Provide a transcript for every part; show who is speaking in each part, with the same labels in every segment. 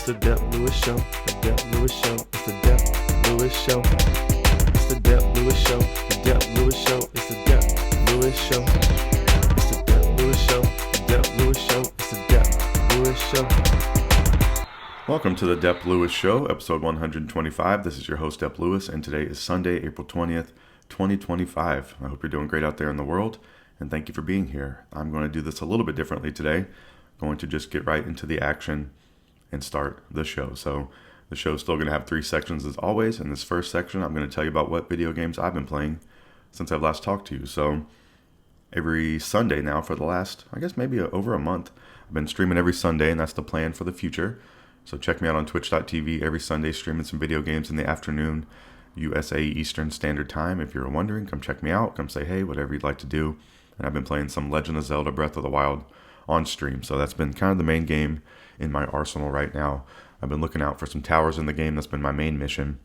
Speaker 1: It's the Dep Lewis Show. The Dep Lewis Show. It's the Dep Lewis Show. It's the Dep Lewis Show. The Dep Lewis Show. It's the Dep Lewis Show. It's the Dep Lewis Show. The Dep Lewis Show. It's the Dep Lewis Show.
Speaker 2: Welcome to the Dep Lewis Show, episode 125. This is your host, Dep Lewis, and today is Sunday, April 20th, 2025. I hope you're doing great out there in the world, and thank you for being here. I'm going to do this a little bit differently today. Going to just get right into the action and start the show. So the show is still going to have 3 sections as always. In this first section, I'm going to tell you about what video games I've been playing since I've last talked to you. So every Sunday now for the last, I guess maybe over a month, I've been streaming every Sunday, and that's the plan for the future. So check me out on twitch.tv every Sunday, streaming some video games in the afternoon, USA Eastern Standard Time. If you're wondering, come check me out. Come say hey, whatever you'd like to do. And I've been playing some Legend of Zelda Breath of the Wild on stream. So that's been kind of the main game in my arsenal right now. I've been looking out for some towers in the game. That's been my main mission,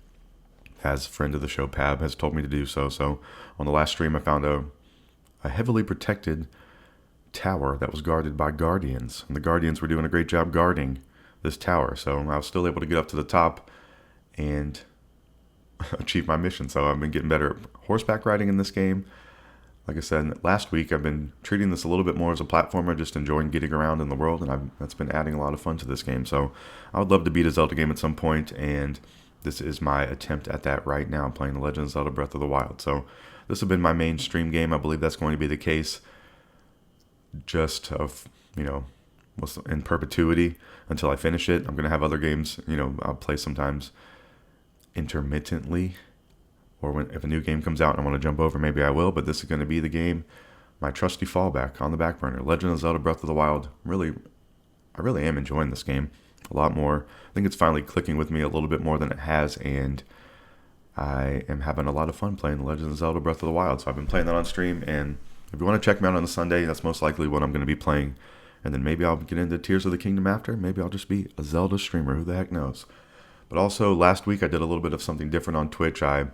Speaker 2: as friend of the show Pab has told me to do so. So on the last stream, I found a heavily protected tower that was guarded by guardians. And the guardians were doing a great job guarding this tower. So I was still able to get up to the top and achieve my mission. So I've been getting better at horseback riding in this game. Like I said, last week I've been treating this a little bit more as a platformer, just enjoying getting around in the world, and that's been adding a lot of fun to this game. So I would love to beat a Zelda game at some point, and this is my attempt at that right now, playing The Legend of Zelda Breath of the Wild. So this has been my main stream game. I believe that's going to be the case just of, in perpetuity until I finish it. I'm going to have other games, I'll play sometimes intermittently. Or if a new game comes out and I want to jump over, maybe I will. But this is going to be the game, my trusty fallback on the back burner. Legend of Zelda Breath of the Wild. I really am enjoying this game a lot more. I think it's finally clicking with me a little bit more than it has. And I am having a lot of fun playing The Legend of Zelda Breath of the Wild. So I've been playing that on stream. And if you want to check me out on a Sunday, that's most likely what I'm going to be playing. And then maybe I'll get into Tears of the Kingdom after. Maybe I'll just be a Zelda streamer. Who the heck knows? But also last week I did a little bit of something different on Twitch. I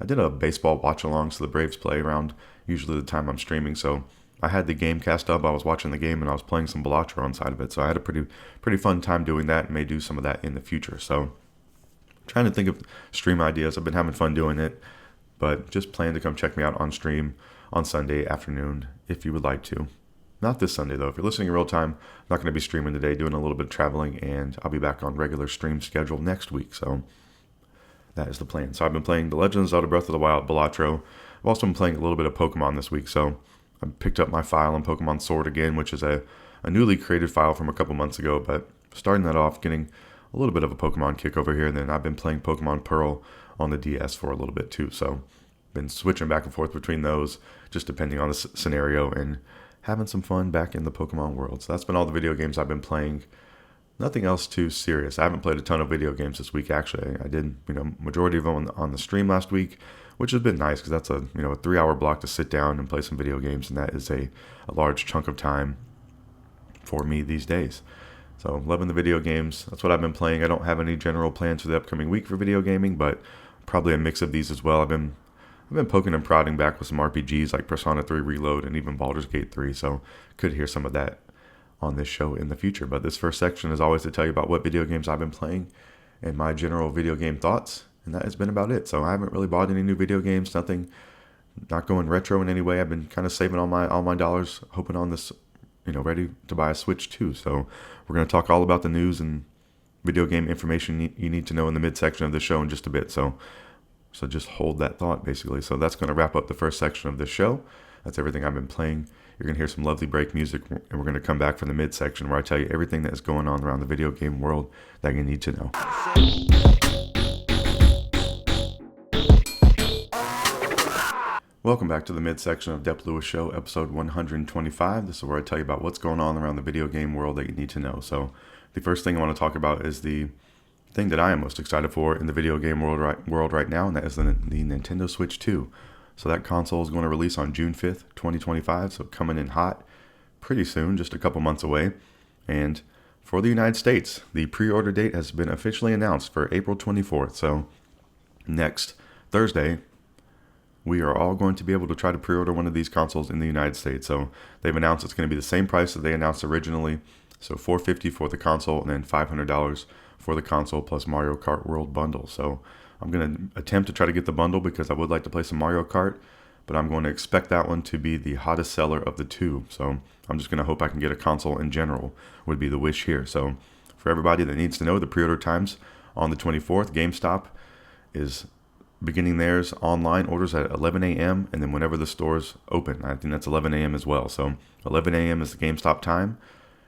Speaker 2: did a baseball watch-along, so the Braves play around usually the time I'm streaming. So I had the game cast up, I was watching the game, and I was playing some Balatro on side of it. So I had a pretty fun time doing that, and may do some of that in the future. So trying to think of stream ideas. I've been having fun doing it, but just plan to come check me out on stream on Sunday afternoon if you would like to. Not this Sunday, though. If you're listening in real time, I'm not going to be streaming today, doing a little bit of traveling, and I'll be back on regular stream schedule next week. So that is the plan. So I've been playing The Legend of Zelda Breath of the Wild, Balatro. I've also been playing a little bit of Pokemon this week. So I picked up my file on Pokemon Sword again, which is a newly created file from a couple months ago. But starting that off, getting a little bit of a Pokemon kick over here. And then I've been playing Pokemon Pearl on the DS for a little bit too. So been switching back and forth between those, just depending on the scenario, and having some fun back in the Pokemon world. So that's been all the video games I've been playing. Nothing else too serious. I haven't played a ton of video games this week, actually. I did, majority of them on the stream last week, which has been nice because that's a 3-hour block to sit down and play some video games, and that is a large chunk of time for me these days. So loving the video games. That's what I've been playing. I don't have any general plans for the upcoming week for video gaming, but probably a mix of these as well. I've been poking and prodding back with some RPGs like Persona 3 Reload and even Baldur's Gate 3, so could hear some of that on this show in the future. But this first section is always to tell you about what video games I've been playing and my general video game thoughts, and that has been about it. So I haven't really bought any new video games, not going retro in any way. I've been kind of saving all my dollars, hoping on this, ready to buy a Switch 2. So we're going to talk all about the news and video game information you need to know in the midsection of the show in just a bit. So just hold that thought, basically. So that's going to wrap up the first section of this show. That's everything I've been playing. You're going to hear some lovely break music, and we're going to come back for the midsection where I tell you everything that is going on around the video game world that you need to know. Welcome back to the midsection of Dep Lewis Show, episode 125. This is where I tell you about what's going on around the video game world that you need to know. So the first thing I want to talk about is the thing that I am most excited for in the video game world right now, and that is the Nintendo Switch 2. So that console is going to release on June 5th, 2025, so coming in hot pretty soon, just a couple months away. And for the United States, the pre-order date has been officially announced for April 24th, so next Thursday, we are all going to be able to try to pre-order one of these consoles in the United States. So they've announced it's going to be the same price that they announced originally. So $450 for the console and then $500 for the console plus Mario Kart World bundle. So I'm going to attempt to try to get the bundle because I would like to play some Mario Kart, but I'm going to expect that one to be the hottest seller of the two. So I'm just going to hope I can get a console in general would be the wish here. So for everybody that needs to know, the pre-order times on the 24th, GameStop is beginning theirs online orders at 11 a.m. and then whenever the stores open, I think that's 11 a.m. as well. So 11 a.m. is the GameStop time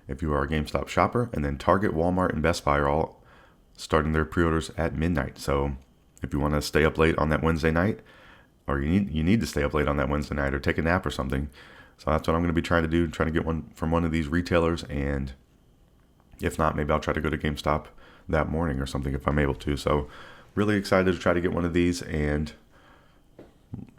Speaker 2: if you are a GameStop shopper, and then Target, Walmart, and Best Buy are all starting their pre-orders at midnight. So if you want to stay up late on that Wednesday night, or you need to stay up late on that Wednesday night or take a nap or something. So that's what I'm going to be trying to do, trying to get one from one of these retailers, and if not, maybe I'll try to go to GameStop that morning or something if I'm able to. So really excited to try to get one of these, and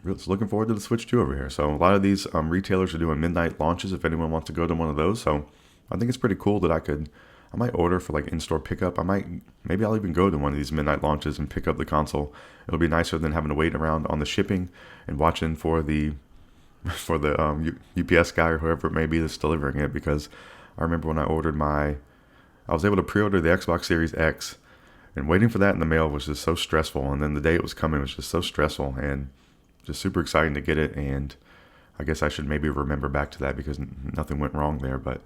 Speaker 2: looking forward to the Switch 2 over here. So a lot of these retailers are doing midnight launches if anyone wants to go to one of those. So I think it's pretty cool that I might order for like in-store pickup. Maybe I'll even go to one of these midnight launches and pick up the console. It'll be nicer than having to wait around on the shipping and watching for the UPS guy or whoever it may be that's delivering it, because I remember when I was able to pre-order the Xbox Series X, and waiting for that in the mail was just so stressful, and then the day it was coming was just so stressful, and just super exciting to get it. And I guess I should maybe remember back to that because nothing went wrong there, but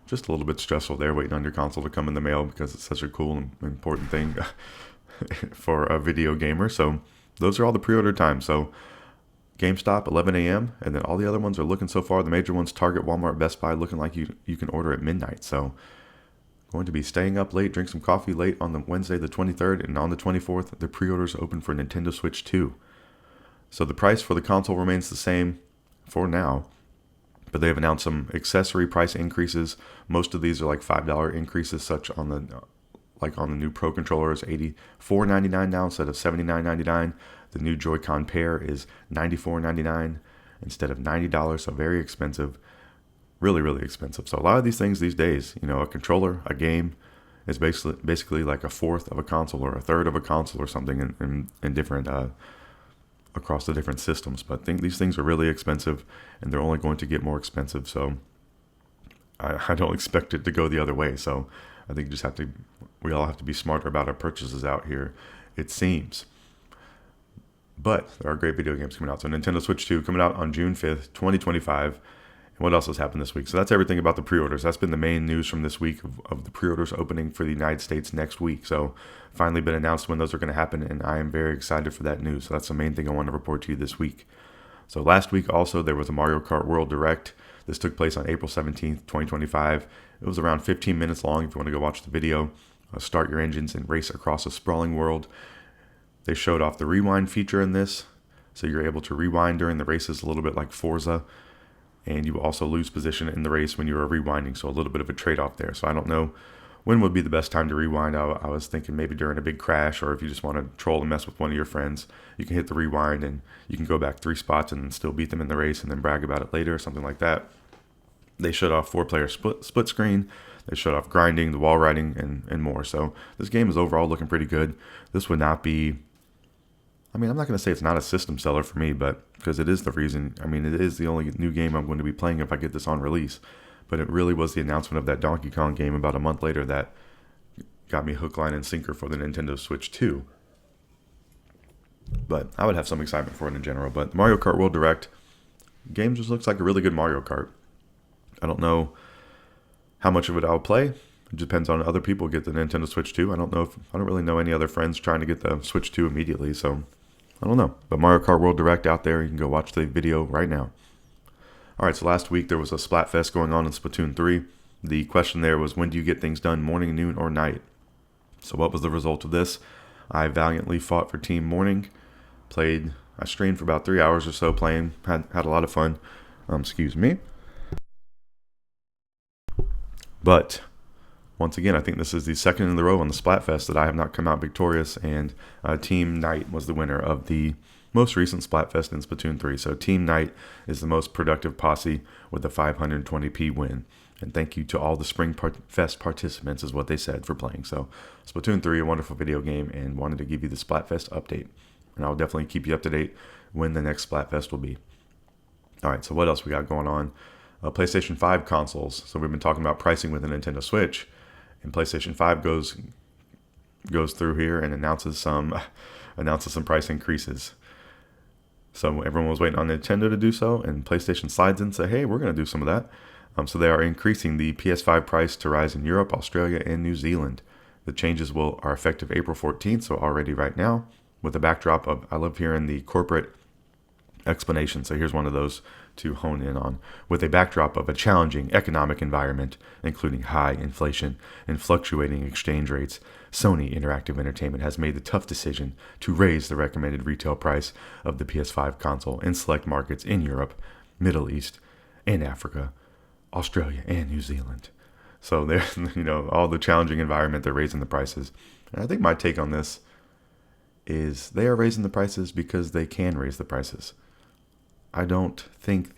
Speaker 2: just a little bit stressful there waiting on your console to come in the mail because it's such a cool and important thing for a video gamer. So those are all the pre-order times. So GameStop 11 a.m. and then all the other ones are looking so far. The major ones, Target, Walmart, Best Buy, looking like you can order at midnight. So going to be staying up late, drink some coffee late on the Wednesday the 23rd, and on the 24th the pre-orders open for Nintendo Switch 2. So the price for the console remains the same for now, but they have announced some accessory price increases. Most of these are like $5 increases, such on the new Pro controller is $84.99 now instead of $79.99. The new Joy-Con pair is $94.99 instead of $90, so very expensive, really, really expensive. So a lot of these things these days, a controller, a game, is basically like a fourth of a console or a third of a console or something in different across the different systems. But these things are really expensive, and they're only going to get more expensive. So I don't expect it to go the other way. So I think we all have to be smarter about our purchases out here, it seems. But there are great video games coming out. So Nintendo Switch 2 coming out on June 5th, 2025. And what else has happened this week? So that's everything about the pre-orders. That's been the main news from this week of the pre-orders opening for the United States next week. So finally been announced when those are going to happen, and I am very excited for that news. So that's the main thing I want to report to you this week. So last week also there was a Mario Kart World Direct. This took place on April 17th, 2025. It was around 15 minutes long if you want to go watch the video. Start your engines and race across a sprawling world. They showed off the rewind feature in this, so you're able to rewind during the races a little bit like Forza, and you also lose position in the race when you are rewinding, so a little bit of a trade-off there. So I don't know when would be the best time to rewind. I was thinking maybe during a big crash, or if you just want to troll and mess with one of your friends, you can hit the rewind and you can go back 3 spots and still beat them in the race and then brag about it later or something like that. They showed off 4-player split screen. They showed off grinding, the wall riding, and more. So this game is overall looking pretty good. This would not be, I'm not going to say it's not a system seller for me, but because it is the reason, it is the only new game I'm going to be playing if I get this on release. But it really was the announcement of that Donkey Kong game about a month later that got me hook, line, and sinker for the Nintendo Switch 2. But I would have some excitement for it in general. But the Mario Kart World Direct game just looks like a really good Mario Kart. I don't know how much of it I'll play. It depends on other people get the Nintendo Switch 2. I don't really know any other friends trying to get the Switch 2 immediately, so I don't know. But Mario Kart World Direct out there, you can go watch the video right now. Alright, so last week there was a Splatfest going on in Splatoon 3. The question there was, when do you get things done, morning, noon, or night? So what was the result of this? I valiantly fought for Team Morning. I streamed for about 3 hours or so playing. Had a lot of fun. Excuse me. But once again, I think this is the second in the row on the Splatfest that I have not come out victorious, and Team Night was the winner of the most recent Splatfest in Splatoon 3. So Team Night is the most productive posse with a 520p win. And thank you to all the Spring Fest participants is what they said for playing. So Splatoon 3, a wonderful video game, and wanted to give you the Splatfest update. and I'll definitely keep you up to date when the next Splatfest will be. All right, so what else we got going on? PlayStation 5 consoles. So we've been talking about pricing with the Nintendo Switch, and PlayStation 5 goes through here and announces some price increases. So everyone was waiting on Nintendo to do so, and PlayStation slides in and say, hey, we're going to do some of that. So they are increasing the PS5 price to rise in Europe, Australia, and New Zealand. The changes are effective April 14th, so already right now, with a backdrop of, I love hearing the corporate explanation, so here's one of those to hone in on. With a backdrop of a challenging economic environment, including high inflation and fluctuating exchange rates, Sony Interactive Entertainment has made the tough decision to raise the recommended retail price of the PS5 console in select markets in Europe, Middle East, and Africa, Australia, and New Zealand. So they're, all the challenging environment, they're raising the prices. And I think my take on this is they are raising the prices because they can raise the prices. I don't think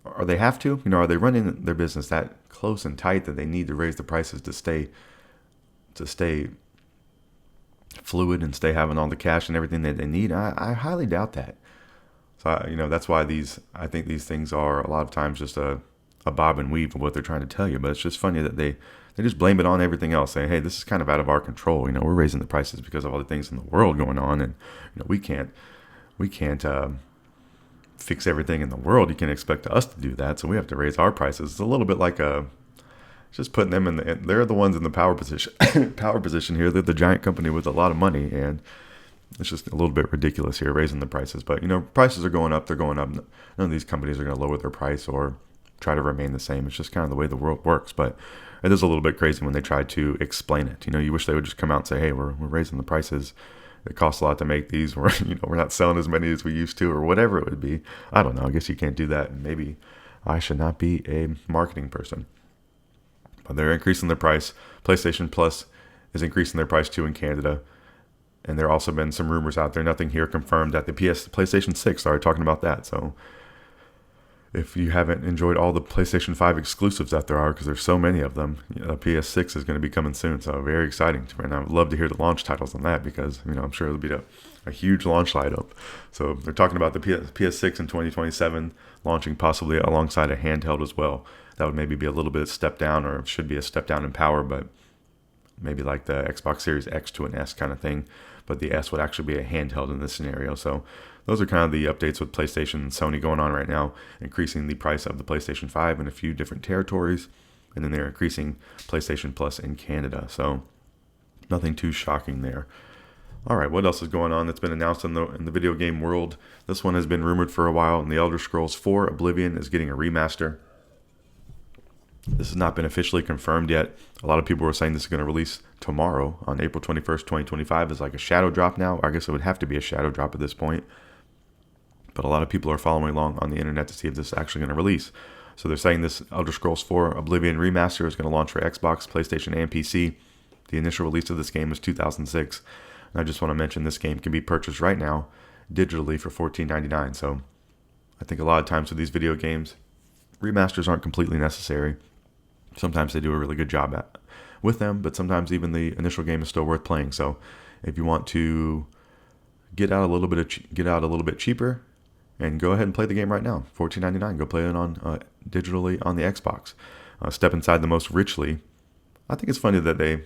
Speaker 2: or they have to, are they running their business that close and tight that they need to raise the prices to stay fluid and stay having all the cash and everything that they need? I highly doubt that. So, that's why I think these things are a lot of times just a bob and weave of what they're trying to tell you. But it's just funny that they just blame it on everything else, saying, hey, this is kind of out of our control. We're raising the prices because of all the things in the world going on. And, we can't fix everything in the world. You can't expect us to do that. So we have to raise our prices. It's a little bit like just putting them they're the ones in the power position here. They're the giant company with a lot of money, and it's just a little bit ridiculous here, raising the prices. But, prices are going up. They're going up. None of these companies are going to lower their price or try to remain the same. It's just kind of the way the world works. But it is a little bit crazy when they try to explain it. You wish they would just come out and say, hey, we're raising the prices. It costs a lot to make these. We're not selling as many as we used to, or whatever it would be. I don't know. I guess you can't do that. And maybe I should not be a marketing person. But they're increasing their price. PlayStation Plus is increasing their price too in Canada. And there also been some rumors out there. Nothing here confirmed that the PlayStation 6 started talking about that. So if you haven't enjoyed all the PlayStation 5 exclusives that there are, because there's so many of them, PS6 is going to be coming soon. So very exciting. And I would love to hear the launch titles on that, because, I'm sure it'll be a huge launch lineup. So they're talking about the PS6 in 2027 launching possibly alongside a handheld as well. That would maybe be a little bit of step down, or should be a step down in power, but maybe like the Xbox Series X to an S kind of thing. But the S would actually be a handheld in this scenario. So those are kind of the updates with PlayStation and Sony going on right now, increasing the price of the PlayStation 5 in a few different territories, and then they're increasing PlayStation Plus in Canada. So nothing too shocking there. All right, what else is going on that's been announced in the video game world? This one has been rumored for a while, and The Elder Scrolls 4 Oblivion is getting a remaster. This has not been officially confirmed yet. A lot of people were saying this is going to release tomorrow on April 21st, 2025 is like a shadow drop now. I guess it would have to be a shadow drop at this point. But a lot of people are following along on the internet to see if this is actually going to release. So they're saying this Elder Scrolls 4 Oblivion remaster is going to launch for Xbox, PlayStation, and PC. The initial release of this game was 2006. And I just want to mention this game can be purchased right now digitally for $14.99. So I think a lot of times with these video games, remasters aren't completely necessary. Sometimes they do a really good job with them, but sometimes even the initial game is still worth playing. So if you want to get out a little bit cheaper, and go ahead and play the game right now, $14.99. Go play it on digitally on the Xbox. Step inside the most richly. I think it's funny that they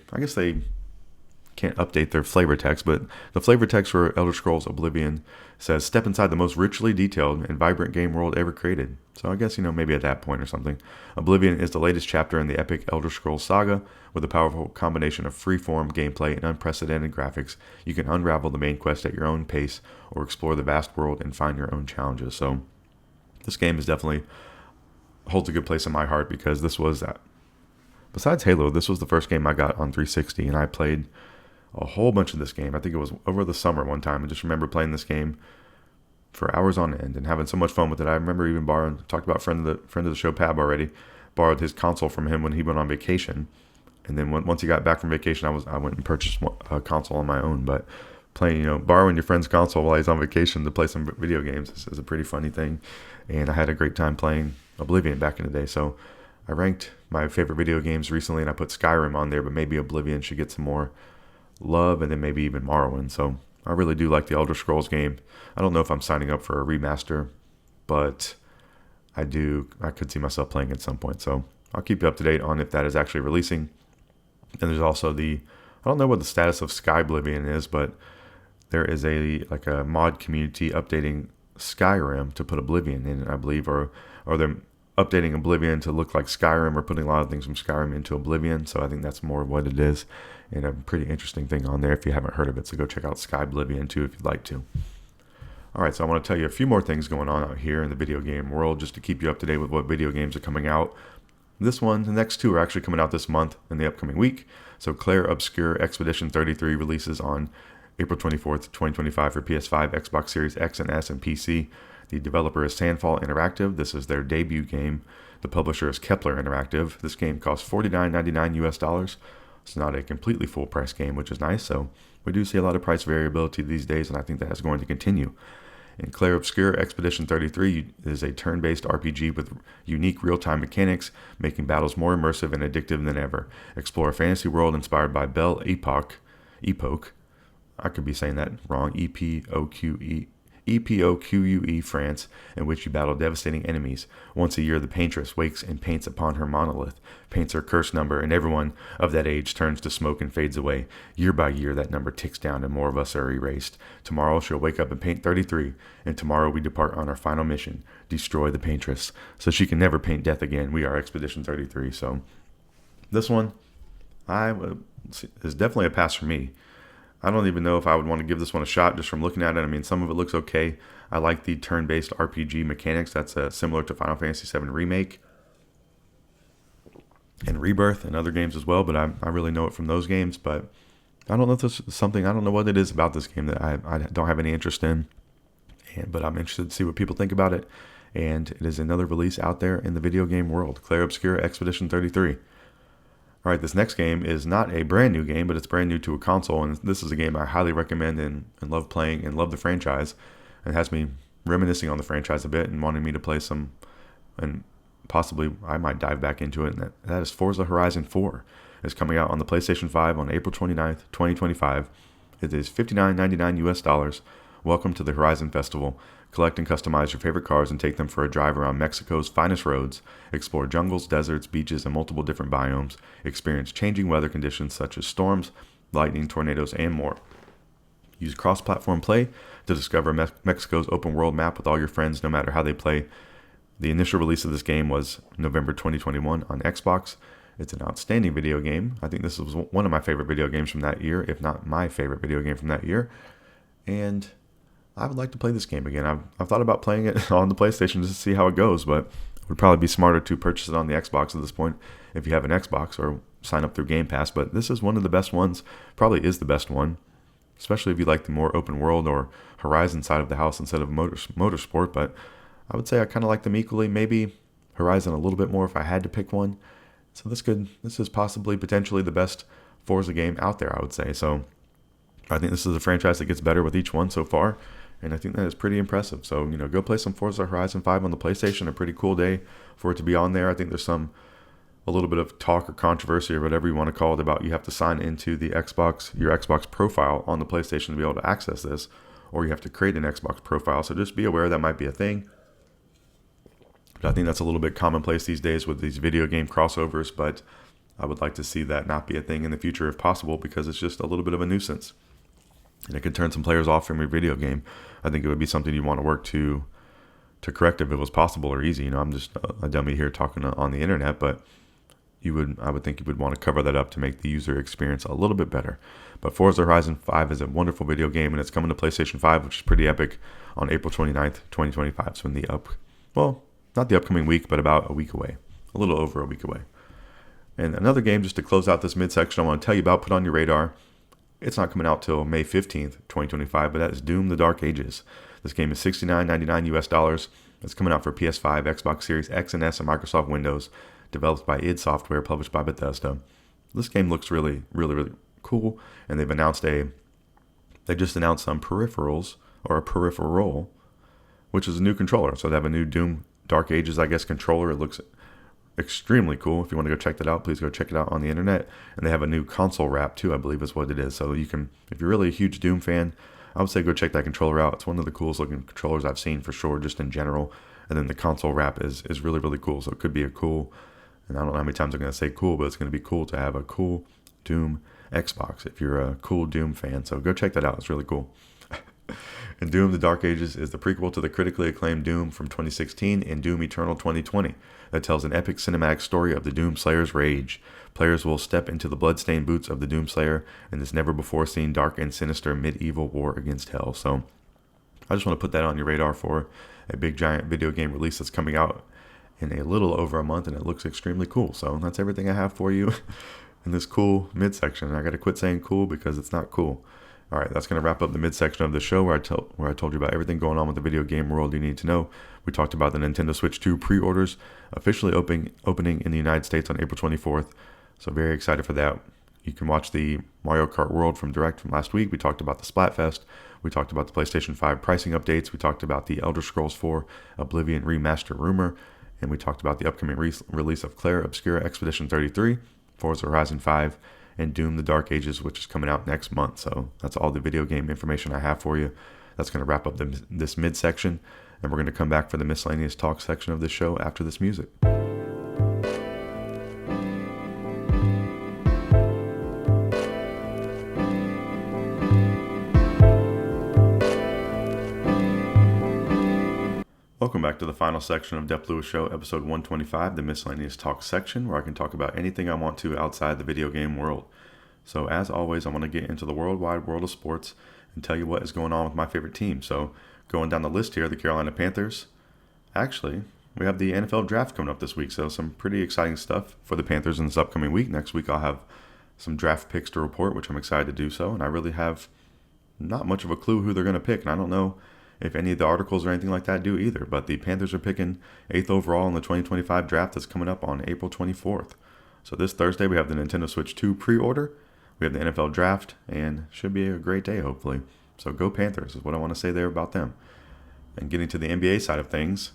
Speaker 2: can't update their flavor text, but the flavor text for Elder Scrolls Oblivion says, step inside the most richly detailed and vibrant game world ever created. So I guess, maybe at that point or something. Oblivion is the latest chapter in the epic Elder Scrolls saga. With a powerful combination of freeform gameplay and unprecedented graphics, you can unravel the main quest at your own pace or explore the vast world and find your own challenges. So this game is definitely holds a good place in my heart, because this was, besides Halo, this was the first game I got on 360, and I played a whole bunch of this game. I think it was over the summer one time. I just remember playing this game for hours on end and having so much fun with it. I remember even talked about friend of the show, Pab, already, borrowed his console from him when he went on vacation. And then once he got back from vacation, I went and purchased a console on my own. But playing, borrowing your friend's console while he's on vacation to play some video games is a pretty funny thing. And I had a great time playing Oblivion back in the day. So I ranked my favorite video games recently, and I put Skyrim on there, but maybe Oblivion should get some more love, and then maybe even Morrowind. So I really do like the Elder Scrolls game. I don't know if I'm signing up for a remaster, but I could see myself playing it at some point. So I'll keep you up to date on if that is actually releasing. And there's also I don't know what the status of Sky Oblivion is, but there is a mod community updating Skyrim to put Oblivion in, I believe, or they're updating Oblivion to look like Skyrim, or putting a lot of things from Skyrim into Oblivion. So I think that's more what it is, and a pretty interesting thing on there if you haven't heard of it. So go check out Sky Oblivion too if you'd like to. All right, so I want to tell you a few more things going on out here in the video game world, just to keep you up to date with what video games are coming out. The next two are actually coming out this month and the upcoming week. So Clair, Obscur, Expedition 33 releases on April 24th, 2025 for PS5, Xbox Series X and S, and PC. The developer is Sandfall Interactive. This is their debut game. The publisher is Kepler Interactive. This game costs $49.99 US. It's not a completely full price game, which is nice. So we do see a lot of price variability these days, and I think that is going to continue. In Clair Obscur, Expedition 33 is a turn-based RPG with unique real-time mechanics, making battles more immersive and addictive than ever. Explore a fantasy world inspired by Belle Epoque. I could be saying that wrong. Epoque, France, in which you battle devastating enemies. Once a year, the paintress wakes and paints upon her monolith, paints her curse number, and everyone of that age turns to smoke and fades away. Year by year, that number ticks down and more of us are erased. Tomorrow, she'll wake up and paint 33, and tomorrow we depart on our final mission, destroy the paintress, so she can never paint death again. We are Expedition 33, so this one is definitely a pass for me. I don't even know if I would want to give this one a shot just from looking at it. I mean, some of it looks okay. I like the turn-based RPG mechanics. That's similar to Final Fantasy VII Remake and Rebirth and other games as well, but I really know it from those games. But I don't know if this is something, I don't know what it is about this game that I don't have any interest in. But I'm interested to see what people think about it. And it is another release out there in the video game world. Clair Obscur Expedition 33. All right, this next game is not a brand new game, but it's brand new to a console, and this is a game I highly recommend and love playing and love the franchise. It has me reminiscing on the franchise a bit and wanting me to play some, and possibly I might dive back into it, and that is Forza Horizon 4. It's coming out on the PlayStation 5 on April 29th, 2025. It is $59.99 US. Welcome to the Horizon Festival. Collect and customize your favorite cars and take them for a drive around Mexico's finest roads. Explore jungles, deserts, beaches, and multiple different biomes. Experience changing weather conditions such as storms, lightning, tornadoes, and more. Use cross-platform play to discover Mexico's open world map with all your friends, no matter how they play. The initial release of this game was November 2021 on Xbox. It's an outstanding video game. I think this was one of my favorite video games from that year, if not my favorite video game from that year. And I would like to play this game again. I've thought about playing it on the PlayStation just to see how it goes, but it would probably be smarter to purchase it on the Xbox at this point if you have an Xbox, or sign up through Game Pass. But this is one of the best ones, probably is the best one, especially if you like the more open world or Horizon side of the house instead of motorsport. But I would say I kind of like them equally, maybe Horizon a little bit more if I had to pick one. So this is possibly potentially the best Forza game out there, I would say. So I think this is a franchise that gets better with each one so far, and I think that is pretty impressive. So, go play some Forza Horizon 5 on the PlayStation. A pretty cool day for it to be on there. I think there's a little bit of talk or controversy or whatever you want to call it about you have to sign into your Xbox profile on the PlayStation to be able to access this, or you have to create an Xbox profile. So just be aware that might be a thing. But I think that's a little bit commonplace these days with these video game crossovers, but I would like to see that not be a thing in the future if possible, because it's just a little bit of a nuisance. And it could turn some players off from your video game. I think it would be something you want to work to correct if it was possible or easy. I'm just a dummy here talking on the internet, but I would think you would want to cover that up to make the user experience a little bit better. But Forza Horizon 5 is a wonderful video game, and it's coming to PlayStation 5, which is pretty epic, on April 29th, 2025. So not the upcoming week, but about a week away, a little over a week away. And another game, just to close out this midsection, I want to tell you about, put on your radar. It's not coming out till May 15th, 2025, but that is Doom: The Dark Ages. This game is $69.99 US. It's coming out for PS5, Xbox Series X and S, and Microsoft Windows. Developed by id Software, published by Bethesda. This game looks really, really, really cool, and they just announced some peripherals, or a peripheral, which is a new controller. So they have a new Doom Dark Ages, controller. It looks extremely cool. If you want to go check that out, please go check it out on the internet. And they have a new console wrap too, I believe is what it is. So you can, if you're really a huge Doom fan, I would say go check that controller out. It's one of the coolest looking controllers I've seen for sure, just in general. And then the console wrap is really, really cool. So it could be a cool, and I don't know how many times I'm going to say cool, but it's going to be cool to have a cool Doom Xbox if you're a cool Doom fan. So go check that out. It's really cool. And Doom: The Dark Ages is the prequel to the critically acclaimed Doom from 2016 and Doom Eternal 2020 that tells an epic cinematic story of the Doom Slayer's rage. Players will step into the bloodstained boots of the Doom Slayer in this never-before-seen dark and sinister medieval war against hell. So I just want to put that on your radar for a big giant video game release that's coming out in a little over a month, and it looks extremely cool. So that's everything I have for you in this cool midsection. I got to quit saying cool because it's not cool. All right, that's going to wrap up the midsection of the show where I told you about everything going on with the video game world you need to know. We talked about the Nintendo Switch 2 pre-orders officially opening in the United States on April 24th. So very excited for that. You can watch the Mario Kart World from Direct from last week. We talked about the Splatfest. We talked about the PlayStation 5 pricing updates. We talked about the Elder Scrolls 4 Oblivion remaster rumor. And we talked about the upcoming release of Clair, Obscur, Expedition 33, Forza Horizon 5, and Doom: The Dark Ages, which is coming out next month. So that's all the video game information I have for you. That's going to wrap up this midsection, and we're going to come back for the miscellaneous talk section of this show after this music. Welcome back to the final section of Dep Lewis Show, episode 125, the miscellaneous talk section, where I can talk about anything I want to outside the video game world. So as always, I want to get into the worldwide world of sports and tell you what is going on with my favorite team. So going down the list here, the Carolina Panthers. Actually, we have the NFL draft coming up this week, so some pretty exciting stuff for the Panthers in this upcoming week. Next week I'll have some draft picks to report, which I'm excited to do so, and I really have not much of a clue who they're going to pick, and I don't know if any of the articles or anything like that do either, but the Panthers are picking 8th overall in the 2025 draft that's coming up on April 24th. So this Thursday we have the Nintendo Switch 2 pre-order, we have the NFL draft, and should be a great day hopefully. So go Panthers is what I want to say there about them. And getting to the NBA side of things,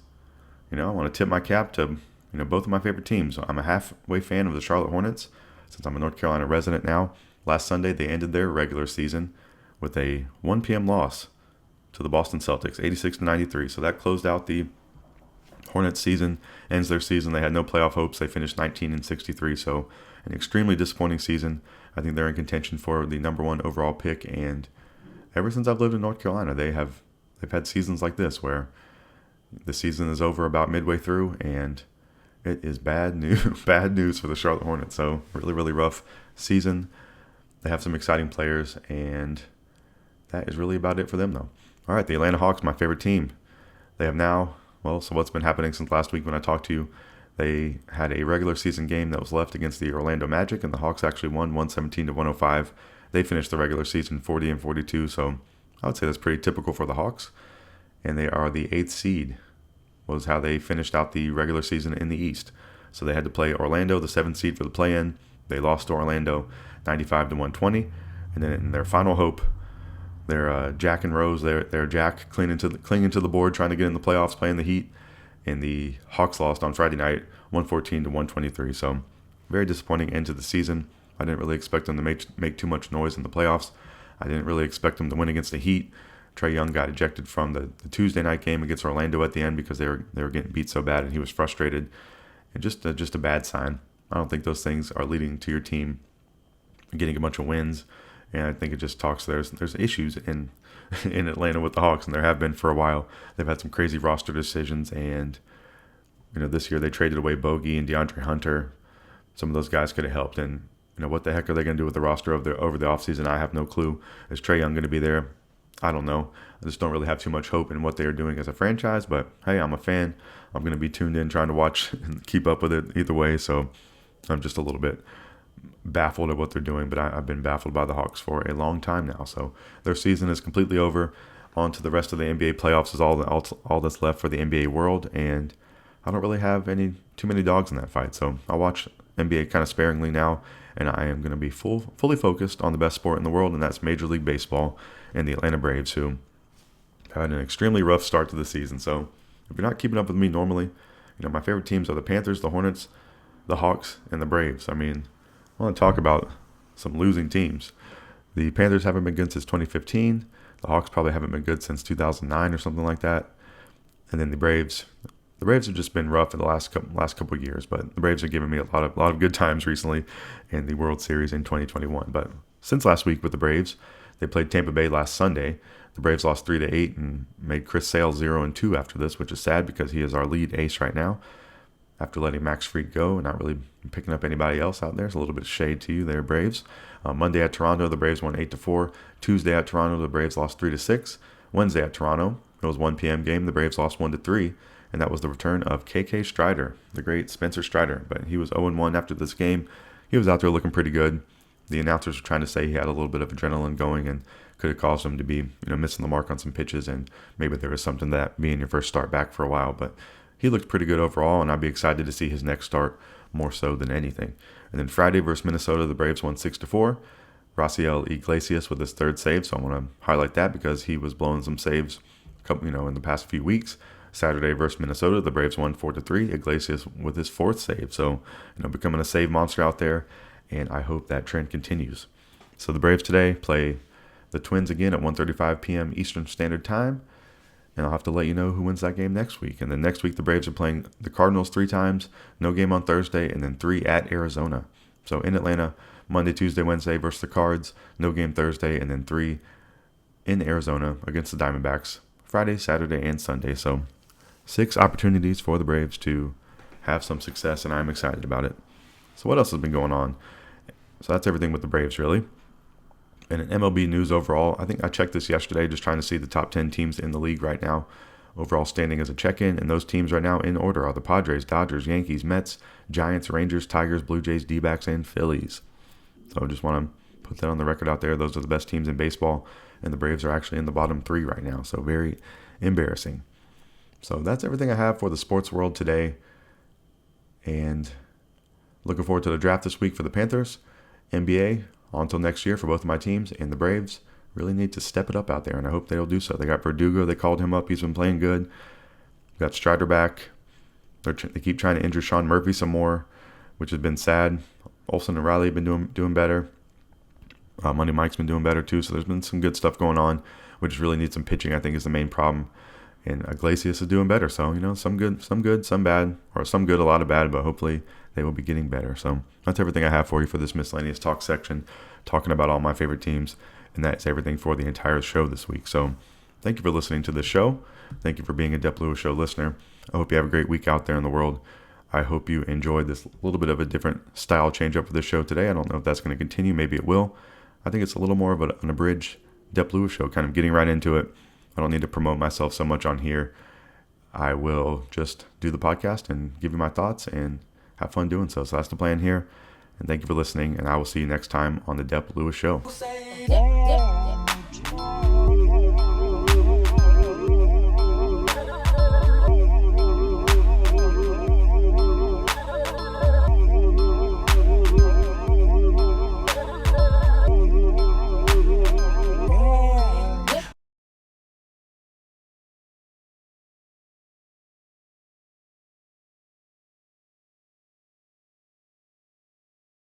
Speaker 2: I want to tip my cap to both of my favorite teams. I'm a halfway fan of the Charlotte Hornets since I'm a North Carolina resident now. Last Sunday they ended their regular season with a 1 p.m. loss to the Boston Celtics, 86-93. So that closed out the Hornets season, ends their season. They had no playoff hopes. They finished 19-63. So an extremely disappointing season. I think they're in contention for the number 1 overall pick. And ever since I've lived in North Carolina, they've had seasons like this where the season is over about midway through, and it is bad news for the Charlotte Hornets. So really, really rough season. They have some exciting players, and that is really about it for them, though. All right, the Atlanta Hawks, my favorite team. They have now, so what's been happening since last week when I talked to you, they had a regular season game that was left against the Orlando Magic, and the Hawks actually won 117-105. They finished the regular season 40-42, so I would say that's pretty typical for the Hawks. And they are the 8th seed, was how they finished out the regular season in the East. So they had to play Orlando, the 7th seed, for the play-in. They lost to Orlando 95-120, and then in their final hope, they're Jack and Rose. They're Jack clinging to the board, trying to get in the playoffs, playing the Heat. And the Hawks lost on Friday night, 114-123. So very disappointing end to the season. I didn't really expect them to make too much noise in the playoffs. I didn't really expect them to win against the Heat. Trae Young got ejected from the Tuesday night game against Orlando at the end because they were getting beat so bad, and he was frustrated. And just a bad sign. I don't think those things are leading to your team getting a bunch of wins. And I think it just talks there's issues in Atlanta with the Hawks, and there have been for a while. They've had some crazy roster decisions, and this year they traded away Bogey and DeAndre Hunter. Some of those guys could have helped, and what the heck are they going to do with the roster over the offseason? I have no clue. Is Trae Young going to be there? I don't know. I just don't really have too much hope in what they are doing as a franchise, but hey, I'm a fan. I'm going to be tuned in trying to watch and keep up with it either way, so I'm just a little bit baffled at what they're doing, but I've been baffled by the Hawks for a long time now. So their season is completely over. On to the rest of the NBA playoffs is all that's left for the NBA world, and I don't really have too many dogs in that fight. So I'll watch NBA kind of sparingly now, and I am going to be fully focused on the best sport in the world, and that's Major League Baseball and the Atlanta Braves, who had an extremely rough start to the season. So if you're not keeping up with me normally, my favorite teams are the Panthers, the Hornets, the Hawks, and the Braves. I want to talk about some losing teams. The Panthers haven't been good since 2015. The Hawks probably haven't been good since 2009 or something like that. And then the Braves have just been rough in the last couple of years, but the Braves have given me a lot of good times recently in the World Series in 2021. But since last week with the Braves, they played Tampa Bay last Sunday. The Braves lost 3-8 and made Chris Sale 0-2 after this, which is sad because he is our lead ace right now. After letting Max Fried go and not really picking up anybody else out there, it's a little bit of shade to you there, Braves. Monday at Toronto, the Braves won 8-4. Tuesday at Toronto, the Braves lost 3-6. Wednesday at Toronto, it was 1 p.m. game. The Braves lost 1-3. And that was the return of KK Strider, the great Spencer Strider. But he was 0-1 after this game. He was out there looking pretty good. The announcers were trying to say he had a little bit of adrenaline going and could have caused him to be, missing the mark on some pitches. And maybe there was something to that being your first start back for a while. But he looked pretty good overall, and I'd be excited to see his next start more so than anything. And then Friday versus Minnesota, the Braves won 6-4. Raciel Iglesias with his third save, so I want to highlight that because he was blowing some saves, in the past few weeks. Saturday versus Minnesota, the Braves won 4-3. Iglesias with his fourth save, so becoming a save monster out there, and I hope that trend continues. So the Braves today play the Twins again at 1:35 p.m. Eastern Standard Time, and I'll have to let you know who wins that game next week. And then next week the Braves are playing the Cardinals 3 times, no game on Thursday, and then 3 at Arizona. So in Atlanta, Monday, Tuesday, Wednesday versus the Cards, no game Thursday, and then 3 in Arizona against the Diamondbacks, Friday, Saturday, and Sunday. So 6 opportunities for the Braves to have some success, and I'm excited about it. So what else has been going on? So that's everything with the Braves, really. And in MLB news overall, I think I checked this yesterday, just trying to see the top 10 teams in the league right now. Overall standing as a check-in, and those teams right now in order are the Padres, Dodgers, Yankees, Mets, Giants, Rangers, Tigers, Blue Jays, D-backs, and Phillies. So I just want to put that on the record out there. Those are the best teams in baseball, and the Braves are actually in the bottom 3 right now, so very embarrassing. So that's everything I have for the sports world today, and looking forward to the draft this week for the Panthers. NBA, until next year for both of my teams, and the Braves really need to step it up out there, and I hope they'll do so. They got Verdugo. They called him up. He's been playing good. Got Strider back. They keep trying to injure Sean Murphy some more, which has been sad. Olsen and Riley have been doing better. Money Mike's been doing better too, so there's been some good stuff going on. We just really need some pitching, I think, is the main problem. And Iglesias is doing better, so, some good, some bad, or some good, a lot of bad, but hopefully they will be getting better. So that's everything I have for you for this miscellaneous talk section, talking about all my favorite teams, and that's everything for the entire show this week. So thank you for listening to this show. Thank you for being a Dep Lewis Show listener. I hope you have a great week out there in the world. I hope you enjoyed this little bit of a different style change up for this show today. I don't know if that's going to continue. Maybe it will. I think it's a little more of an abridged Dep Lewis Show, kind of getting right into it. I don't need to promote myself so much on here. I will just do the podcast and give you my thoughts and have fun doing so. So that's the plan here. And thank you for listening. And I will see you next time on the Dep Lewis Show.